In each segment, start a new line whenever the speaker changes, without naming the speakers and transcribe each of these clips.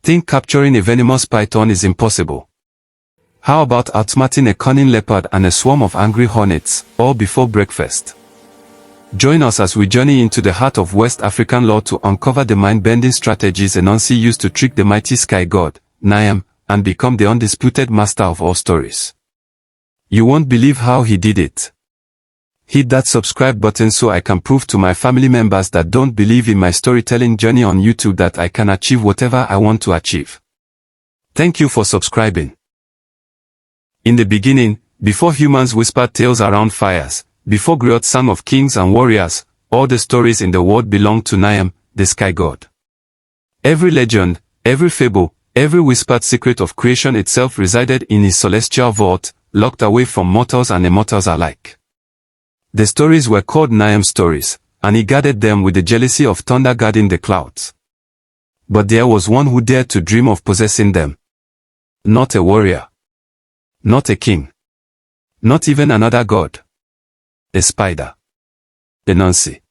think capturing a venomous python is impossible. How about outsmarting a cunning leopard and a swarm of angry hornets, all before breakfast? Join us as we journey into the heart of West African lore to uncover the mind-bending strategies Anansi used to trick the mighty Sky God, Nyame, and become the undisputed master of all stories. You won't believe how he did it. Hit that subscribe button so I can prove to my family members that don't believe in my storytelling journey on YouTube that I can achieve whatever I want to achieve. Thank you for subscribing. In the beginning, before humans whispered tales around fires, before griots sang of kings and warriors, all the stories in the world belonged to Nyame, the Sky God. Every legend, every fable, every whispered secret of creation itself resided in his celestial vault, locked away from mortals and immortals alike. The stories were called Nyame Stories, and he guarded them with the jealousy of thunder guarding the clouds. But there was one who dared to dream of possessing them. Not a warrior. Not a king. Not even another god. A spider. Anansi.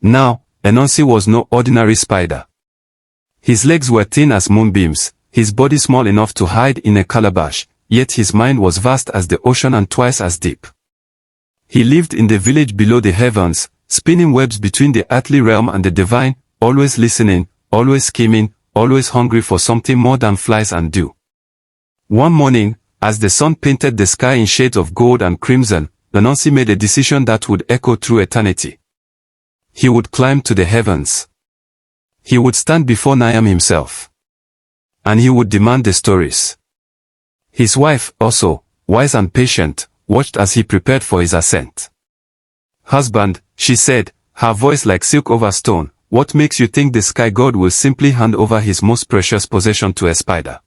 Now, Anansi was no ordinary spider. His legs were thin as moonbeams, his body small enough to hide in a calabash, yet his mind was vast as the ocean and twice as deep. He lived in the village below the heavens, spinning webs between the earthly realm and the divine, always listening, always scheming, always hungry for something more than flies and dew. One morning, as the sun painted the sky in shades of gold and crimson, Anansi made a decision that would echo through eternity. He would climb to the heavens. He would stand before Nyame himself. And he would demand the stories. His wife, also, wise and patient, watched as he prepared for his ascent. "Husband," she said, her voice like silk over stone, "what makes you think the Sky God will simply hand over his most precious possession to a spider?"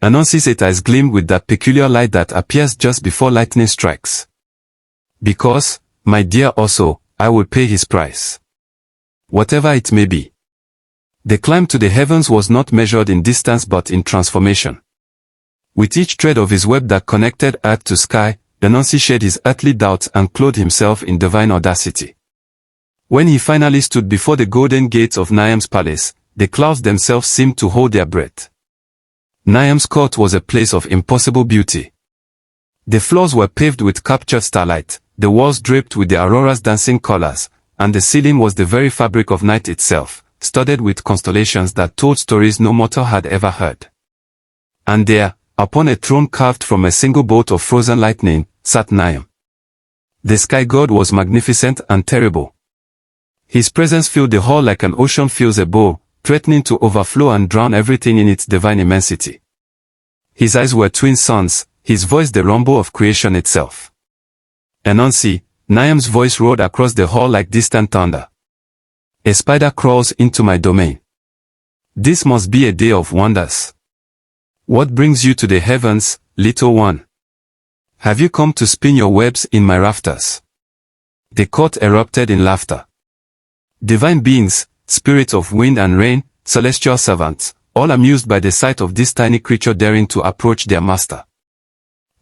Anansi's eyes gleamed with that peculiar light that appears just before lightning strikes. "Because, my dear, also, I will pay his price. Whatever it may be." The climb to the heavens was not measured in distance but in transformation. With each thread of his web that connected earth to sky, Anansi shed his earthly doubts and clothed himself in divine audacity. When he finally stood before the golden gates of Nyame's palace, the clouds themselves seemed to hold their breath. Nyame's court was a place of impossible beauty. The floors were paved with captured starlight, the walls draped with the aurora's dancing colors, and the ceiling was the very fabric of night itself, studded with constellations that told stories no mortal had ever heard. And there, upon a throne carved from a single bolt of frozen lightning, sat Nyame. The Sky God was magnificent and terrible. His presence filled the hall like an ocean fills a bowl, threatening to overflow and drown everything in its divine immensity. His eyes were twin suns, his voice the rumble of creation itself. "Anansi," Nyame's voice roared across the hall like distant thunder. "A spider crawls into my domain. This must be a day of wonders. What brings you to the heavens, little one? Have you come to spin your webs in my rafters?" The court erupted in laughter. Divine beings, spirits of wind and rain, celestial servants, all amused by the sight of this tiny creature daring to approach their master.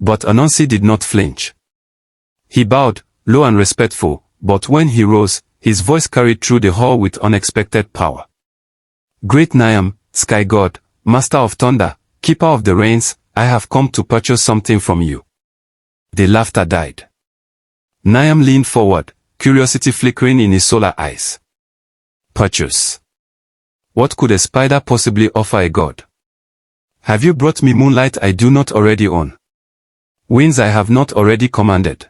But Anansi did not flinch. He bowed, low and respectful, but when he rose, his voice carried through the hall with unexpected power. "Great Nyame, Sky God, Master of Thunder, Keeper of the Rains, I have come to purchase something from you." The laughter died. Nyame leaned forward, curiosity flickering in his solar eyes. "Purchase? What could a spider possibly offer a god? Have you brought me moonlight I do not already own? Winds I have not already commanded?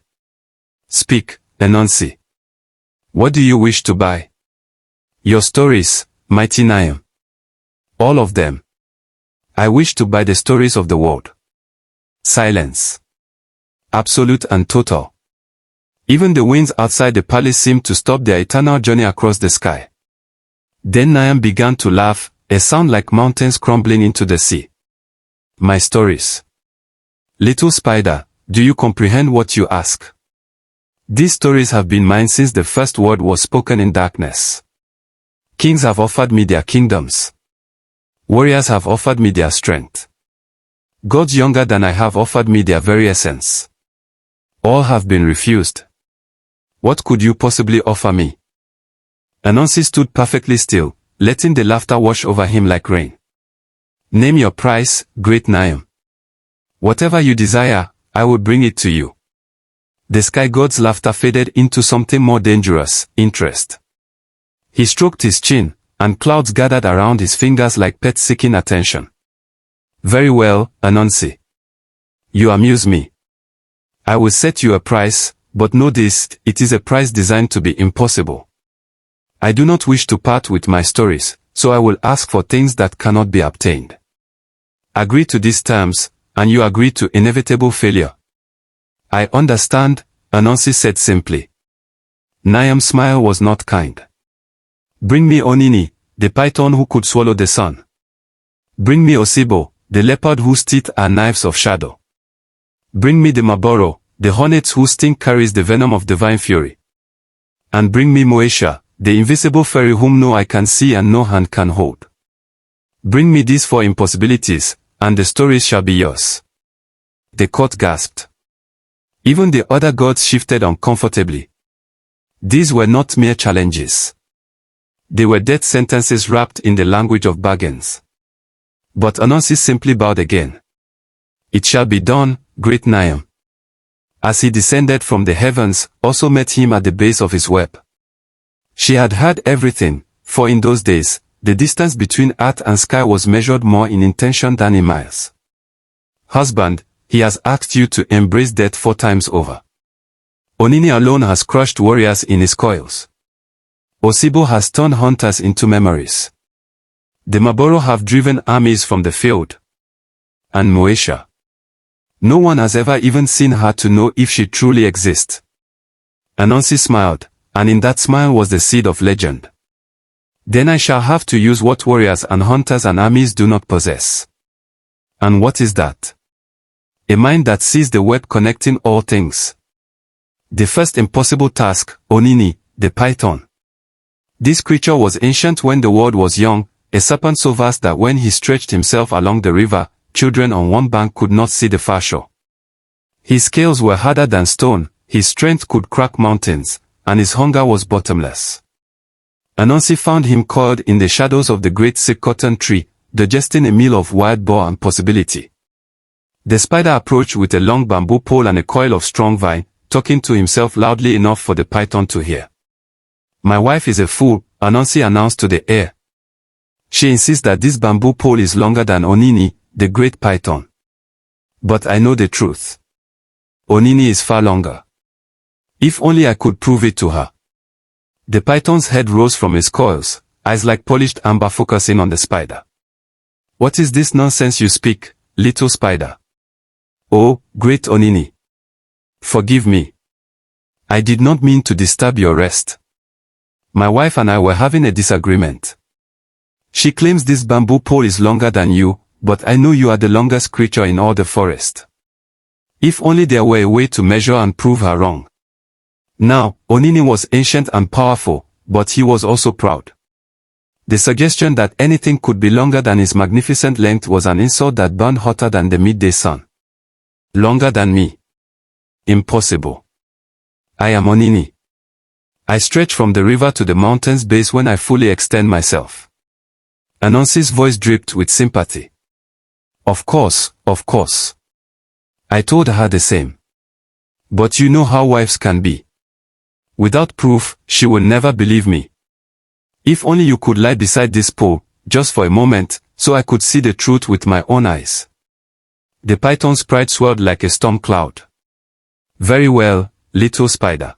Speak, Anansi. What do you wish to buy?" "Your stories, mighty Nyame. All of them. I wish to buy the stories of the world." Silence. Absolute and total. Even the winds outside the palace seemed to stop their eternal journey across the sky. Then Nyame began to laugh, a sound like mountains crumbling into the sea. "My stories. Little spider, do you comprehend what you ask? These stories have been mine since the first word was spoken in darkness. Kings have offered me their kingdoms. Warriors have offered me their strength. Gods younger than I have offered me their very essence. All have been refused. What could you possibly offer me?" Anansi stood perfectly still, letting the laughter wash over him like rain. Name your price, great Nyame. Whatever you desire, I will bring it to you. The sky god's laughter faded into something more dangerous, interest. He stroked his chin, and clouds gathered around his fingers like pets seeking attention. Very well, Anansi. You amuse me. I will set you a price, but know this, it is a price designed to be impossible. I do not wish to part with my stories, so I will ask for things that cannot be obtained. Agree to these terms, and you agree to inevitable failure. I understand, Anansi said simply. Nyame's smile was not kind. Bring me Onini, the python who could swallow the sun. Bring me Osebo, the leopard whose teeth are knives of shadow. Bring me the Mmoboro, the hornets whose sting carries the venom of divine fury. And bring me Mmoatia, the invisible fairy whom no eye can see and no hand can hold. Bring me these 4 impossibilities, and the stories shall be yours. The court gasped. Even the other gods shifted uncomfortably. These were not mere challenges. They were death sentences wrapped in the language of bargains. But Anansi simply bowed again. It shall be done, great Nyame. As he descended from the heavens, also met him at the base of his web. She had heard everything, for in those days, the distance between earth and sky was measured more in intention than in miles. Husband, he has asked you to embrace death 4 times over. Onini alone has crushed warriors in his coils. Osebo has turned hunters into memories. The Mmoboro have driven armies from the field. And Mmoatia. No one has ever even seen her to know if she truly exists. Anansi smiled, and in that smile was the seed of legend. Then I shall have to use what warriors and hunters and armies do not possess. And what is that? A mind that sees the web connecting all things. The first impossible task, Onini, the python. This creature was ancient when the world was young, a serpent so vast that when he stretched himself along the river, children on one bank could not see the far shore. His scales were harder than stone, his strength could crack mountains, and his hunger was bottomless. Anansi found him coiled in the shadows of the great sick cotton tree, digesting a meal of wild boar and possibility. The spider approached with a long bamboo pole and a coil of strong vine, talking to himself loudly enough for the python to hear. My wife is a fool, Anansi announced to the air. She insists that this bamboo pole is longer than Onini, the great python. But I know the truth. Onini is far longer. If only I could prove it to her. The python's head rose from his coils, eyes like polished amber focusing on the spider. What is this nonsense you speak, little spider? Oh, great Onini. Forgive me. I did not mean to disturb your rest. My wife and I were having a disagreement. She claims this bamboo pole is longer than you, but I know you are the longest creature in all the forest. If only there were a way to measure and prove her wrong. Now, Onini was ancient and powerful, but he was also proud. The suggestion that anything could be longer than his magnificent length was an insult that burned hotter than the midday sun. Longer than me. Impossible. I am Onini. I stretch from the river to the mountain's base when I fully extend myself. Anansi's voice dripped with sympathy. Of course, of course. I told her the same. But you know how wives can be. Without proof, she will never believe me. If only you could lie beside this pole, just for a moment, so I could see the truth with my own eyes. The python's pride swelled like a storm cloud. Very well, little spider.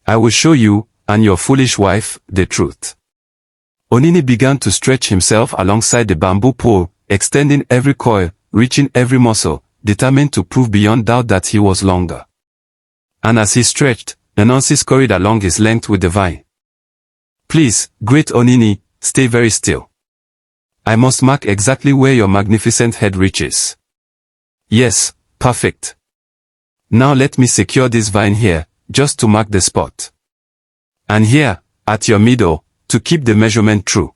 I will show you, and your foolish wife, the truth. Onini began to stretch himself alongside the bamboo pole, extending every coil, reaching every muscle, determined to prove beyond doubt that he was longer. And as he stretched, Anansi scurried along his length with the vine. Please, great Onini, stay very still. I must mark exactly where your magnificent head reaches. Yes, perfect. Now let me secure this vine here, just to mark the spot. And here, at your middle, to keep the measurement true.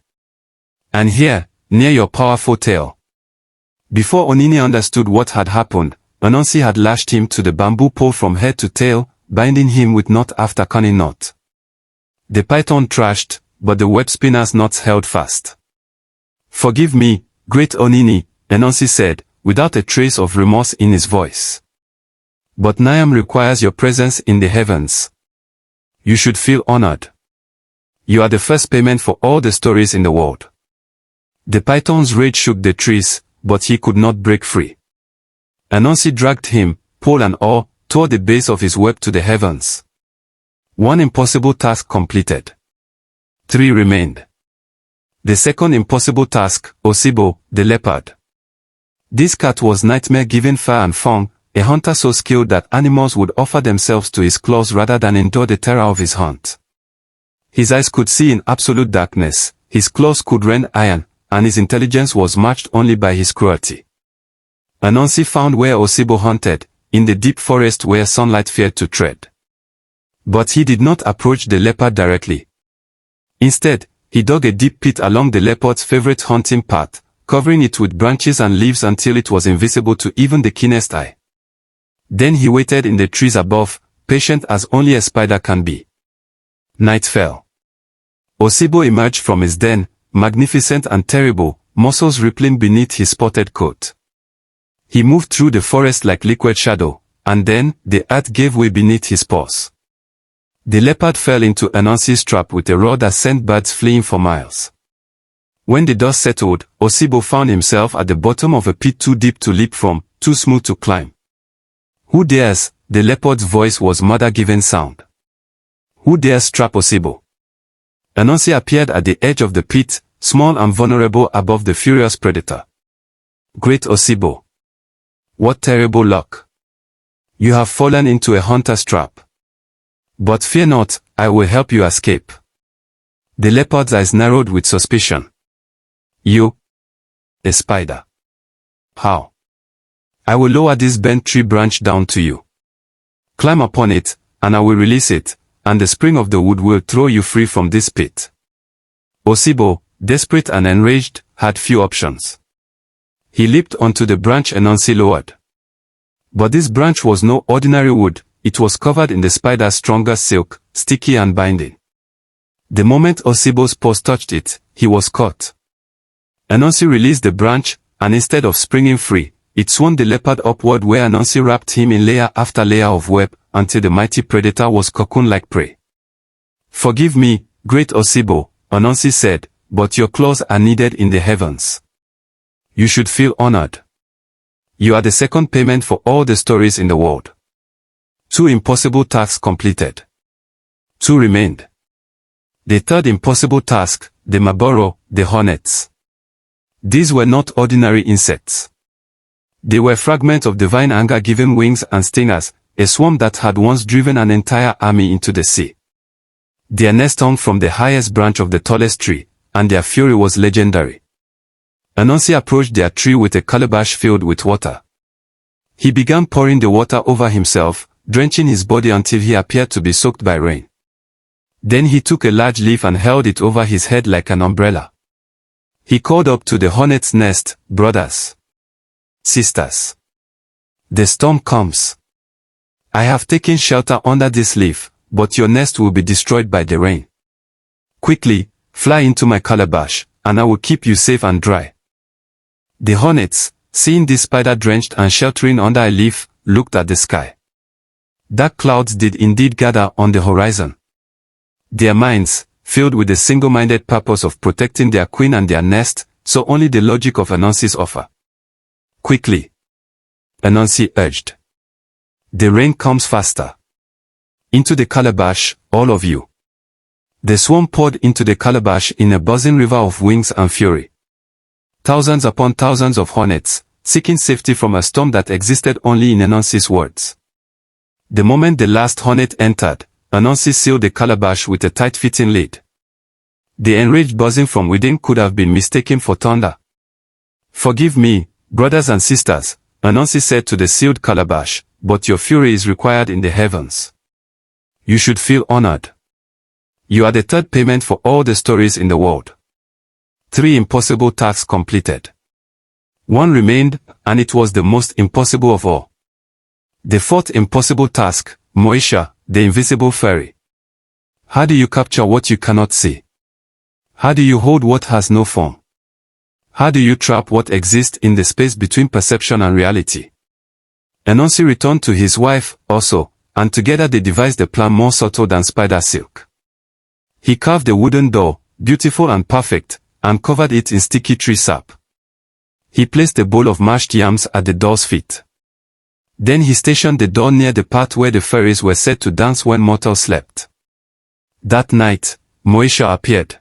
And here, near your powerful tail. Before Onini understood what had happened, Anansi had lashed him to the bamboo pole from head to tail, binding him with knot after cunning knot. The python thrashed, but the web spinner's knots held fast. Forgive me, Great Onini, Anansi said, without a trace of remorse in his voice. But Nyame requires your presence in the heavens. You should feel honored. You are the first payment for all the stories in the world. The python's rage shook the trees, but he could not break free. Anansi dragged him, pole and all, toward the base of his web to the heavens. One impossible task completed. 3 remained. The second impossible task, Osebo, the leopard. This cat was nightmare-giving fire and fang, a hunter so skilled that animals would offer themselves to his claws rather than endure the terror of his hunt. His eyes could see in absolute darkness, his claws could rend iron, and his intelligence was matched only by his cruelty. Anansi found where Osebo hunted, in the deep forest where sunlight feared to tread. But he did not approach the leopard directly. Instead, he dug a deep pit along the leopard's favorite hunting path, covering it with branches and leaves until it was invisible to even the keenest eye. Then he waited in the trees above, patient as only a spider can be. Night fell. Osebo emerged from his den, magnificent and terrible, muscles rippling beneath his spotted coat. He moved through the forest like liquid shadow, and then, the earth gave way beneath his paws. The leopard fell into Anansi's trap with a roar that sent birds fleeing for miles. When the dust settled, Osebo found himself at the bottom of a pit too deep to leap from, too smooth to climb. Who dares? The leopard's voice was mother-given sound. Who dares trap Osebo? Anansi appeared at the edge of the pit, small and vulnerable above the furious predator. Great Osebo. What terrible luck. You have fallen into a hunter's trap. But fear not, I will help you escape. The leopard's eyes narrowed with suspicion. You? A spider. How? I will lower this bent tree branch down to you. Climb upon it, and I will release it, and the spring of the wood will throw you free from this pit. Osebo, desperate and enraged, had few options. He leaped onto the branch Anansi lowered. But this branch was no ordinary wood, it was covered in the spider's strongest silk, sticky and binding. The moment Osebo's paws touched it, he was caught. Anansi released the branch, and instead of springing free, it swung the leopard upward where Anansi wrapped him in layer after layer of web, until the mighty predator was cocooned like prey. Forgive me, great Osebo, Anansi said, but your claws are needed in the heavens. You should feel honored. You are the second payment for all the stories in the world. 2 impossible tasks completed. 2 remained. The third impossible task, the Mmoboro, the hornets. These were not ordinary insects. They were fragments of divine anger given wings and stingers, a swarm that had once driven an entire army into the sea. Their nest hung from the highest branch of the tallest tree, and their fury was legendary. Anansi approached their tree with a calabash filled with water. He began pouring the water over himself, drenching his body until he appeared to be soaked by rain. Then he took a large leaf and held it over his head like an umbrella. He called up to the hornet's nest, brothers, sisters. The storm comes. I have taken shelter under this leaf, but your nest will be destroyed by the rain. Quickly, fly into my calabash, and I will keep you safe and dry. The hornets, seeing this spider drenched and sheltering under a leaf, looked at the sky. Dark clouds did indeed gather on the horizon. Their minds, filled with the single-minded purpose of protecting their queen and their nest, saw only the logic of Anansi's offer. Quickly, Anansi urged. The rain comes faster. Into the calabash, all of you. The swarm poured into the calabash in a buzzing river of wings and fury. Thousands upon thousands of hornets, seeking safety from a storm that existed only in Anansi's words. The moment the last hornet entered, Anansi sealed the calabash with a tight-fitting lid. The enraged buzzing from within could have been mistaken for thunder. Forgive me, brothers and sisters, Anansi said to the sealed calabash, but your fury is required in the heavens. You should feel honored. You are the third payment for all the stories in the world. 3 impossible tasks completed. 1 remained, and it was the most impossible of all. The 4th impossible task, Mmoatia, the invisible fairy. How do you capture what you cannot see? How do you hold what has no form? How do you trap what exists in the space between perception and reality? Anansi returned to his wife, also, and together they devised a plan more subtle than spider silk. He carved a wooden door, beautiful and perfect, and covered it in sticky tree sap. He placed a bowl of mashed yams at the door's feet. Then he stationed the door near the part where the fairies were said to dance when mortals slept. That night, Mmoatia appeared.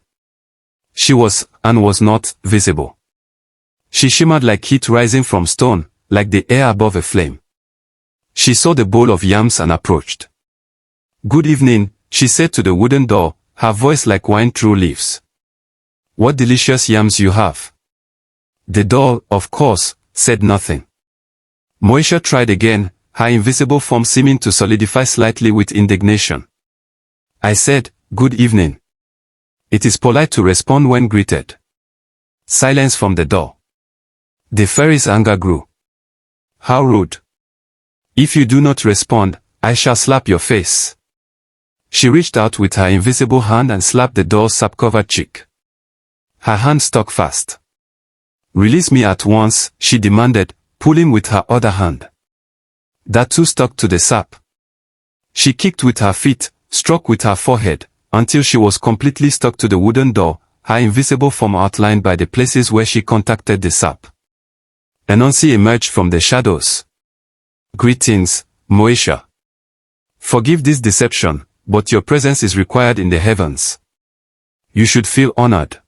She was, and was not, visible. She shimmered like heat rising from stone, like the air above a flame. She saw the bowl of yams and approached. "Good evening," she said to the wooden door, her voice like wine through leaves. "What delicious yams you have." The door, of course, said nothing. Mmoatia tried again, her invisible form seeming to solidify slightly with indignation. "I said, good evening. It is polite to respond when greeted." Silence from the door. The fairy's anger grew. "How rude. If you do not respond, I shall slap your face." She reached out with her invisible hand and slapped the door's sap-covered cheek. Her hand stuck fast. "Release me at once," she demanded, pulling with her other hand. That too stuck to the sap. She kicked with her feet, struck with her forehead, until she was completely stuck to the wooden door, her invisible form outlined by the places where she contacted the sap. Anansi emerged from the shadows. "Greetings, Mmoatia. Forgive this deception, but your presence is required in the heavens. You should feel honored.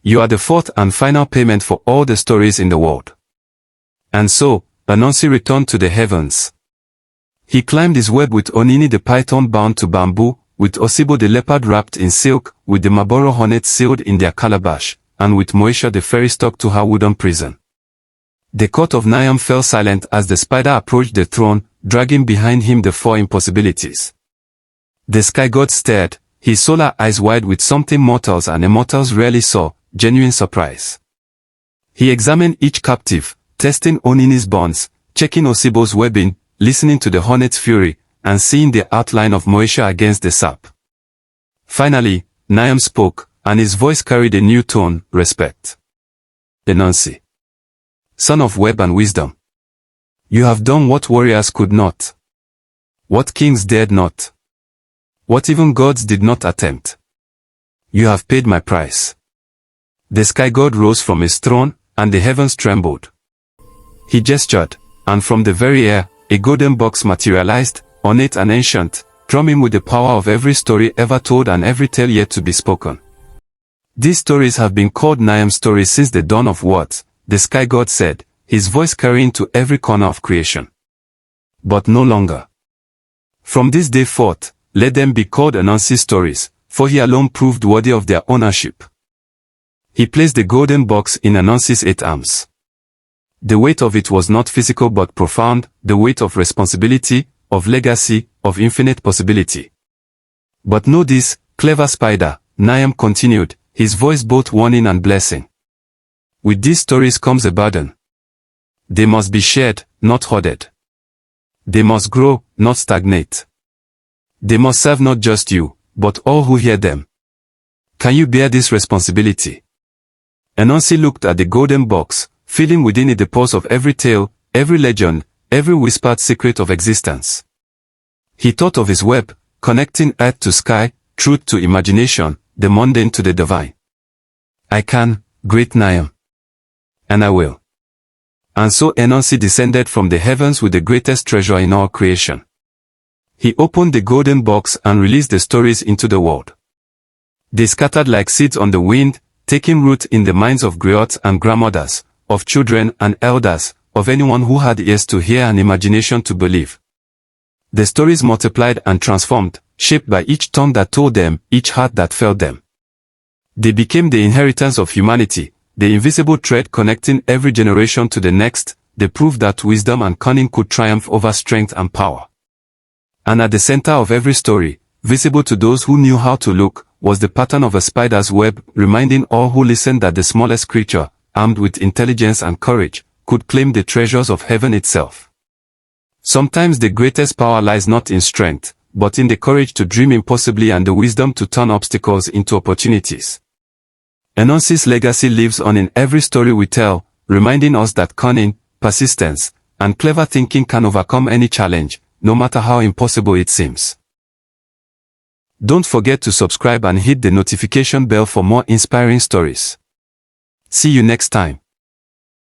You are the fourth and final payment for all the stories in the world." And so, Anansi returned to the heavens. He climbed his web with Onini the python bound to bamboo, with Osebo the leopard wrapped in silk, with the Mmoboro hornets sealed in their calabash, and with Mmoatia the fairy stuck to her wooden prison. The court of Nyame fell silent as the spider approached the throne, dragging behind him the four impossibilities. The sky god stared, his solar eyes wide with something mortals and immortals rarely saw, genuine surprise. He examined each captive, testing Onini's bonds, checking Osebo's webbing, listening to the hornet's fury, and seeing the outline of Mmoatia against the sap. Finally, Nyame spoke, and his voice carried a new tone, respect. "Anansi, son of web and wisdom. You have done what warriors could not. What kings dared not. What even gods did not attempt. You have paid my price." The sky god rose from his throne, and the heavens trembled. He gestured, and from the very air, a golden box materialized, ornate and ancient, drumming with the power of every story ever told and every tale yet to be spoken. These stories have been called Nyame stories since the dawn of words, the sky god said, his voice carrying to every corner of creation. But no longer. From this day forth, let them be called Anansi stories, for he alone proved worthy of their ownership. He placed the golden box in Anansi's 8 arms. The weight of it was not physical but profound, the weight of responsibility, of legacy, of infinite possibility. "But know this, clever spider," Nyame continued, his voice both warning and blessing. "With these stories comes a burden. They must be shared, not hoarded. They must grow, not stagnate. They must serve not just you, but all who hear them. Can you bear this responsibility?" Anansi looked at the golden box, feeling within it the pulse of every tale, every legend, every whispered secret of existence. He thought of his web, connecting earth to sky, truth to imagination, the mundane to the divine. "I can, great Nyame. And I will." And so Anansi descended from the heavens with the greatest treasure in all creation. He opened the golden box and released the stories into the world. They scattered like seeds on the wind, taking root in the minds of griots and grandmothers, of children and elders, of anyone who had ears to hear and imagination to believe. The stories multiplied and transformed, shaped by each tongue that told them, each heart that felt them. They became the inheritance of humanity, the invisible thread connecting every generation to the next, the proof that wisdom and cunning could triumph over strength and power. And at the center of every story, visible to those who knew how to look, was the pattern of a spider's web, reminding all who listened that the smallest creature, armed with intelligence and courage, could claim the treasures of heaven itself. Sometimes the greatest power lies not in strength, but in the courage to dream impossibly and the wisdom to turn obstacles into opportunities. Anansi's legacy lives on in every story we tell, reminding us that cunning, persistence, and clever thinking can overcome any challenge, no matter how impossible it seems. Don't forget to subscribe and hit the notification bell for more inspiring stories. See you next time.